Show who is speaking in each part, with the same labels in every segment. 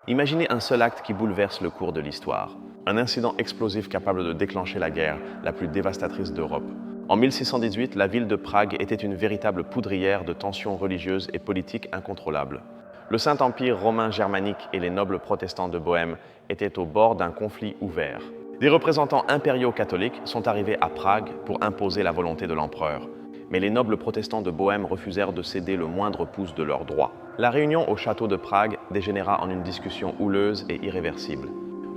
Speaker 1: Imaginez un seul acte qui bouleverse le cours de l'histoire. Un incident explosif capable de déclencher la guerre la plus dévastatrice d'Europe. En 1618, la ville de Prague était une véritable poudrière de tensions religieuses et politiques incontrôlables. Le Saint-Empire romain germanique et les nobles protestants de Bohême étaient au bord d'un conflit ouvert. Des représentants impériaux catholiques sont arrivés à Prague pour imposer la volonté de l'empereur. Mais les nobles protestants de Bohême refusèrent de céder le moindre pouce de leurs droits. La réunion au château de Prague dégénéra en une discussion houleuse et irréversible.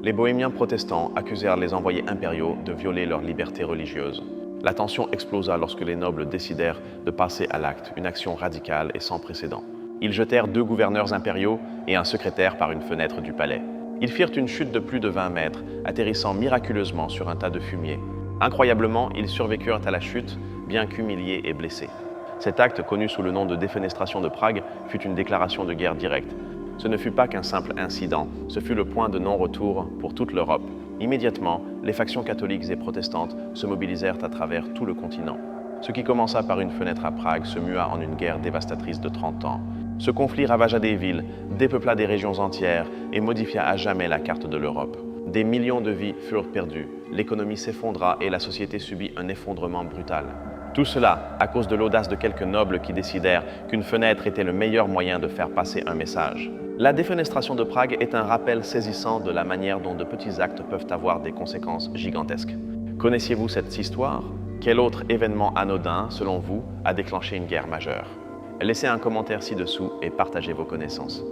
Speaker 1: Les bohémiens protestants accusèrent les envoyés impériaux de violer leur liberté religieuse. La tension explosa lorsque les nobles décidèrent de passer à l'acte, une action radicale et sans précédent. Ils jetèrent 2 gouverneurs impériaux et un secrétaire par une fenêtre du palais. Ils firent une chute de plus de 20 mètres, atterrissant miraculeusement sur un tas de fumier. Incroyablement, ils survécurent à la chute, bien qu'humiliés et blessés. Cet acte, connu sous le nom de défenestration de Prague, fut une déclaration de guerre directe. Ce ne fut pas qu'un simple incident, ce fut le point de non-retour pour toute l'Europe. Immédiatement, les factions catholiques et protestantes se mobilisèrent à travers tout le continent. Ce qui commença par une fenêtre à Prague se mua en une guerre dévastatrice de 30 ans. Ce conflit ravagea des villes, dépeupla des régions entières et modifia à jamais la carte de l'Europe. Des millions de vies furent perdues, l'économie s'effondra et la société subit un effondrement brutal. Tout cela à cause de l'audace de quelques nobles qui décidèrent qu'une fenêtre était le meilleur moyen de faire passer un message. La défenestration de Prague est un rappel saisissant de la manière dont de petits actes peuvent avoir des conséquences gigantesques. Connaissiez-vous cette histoire? Quel autre événement anodin, selon vous, a déclenché une guerre majeure? Laissez un commentaire ci-dessous et partagez vos connaissances.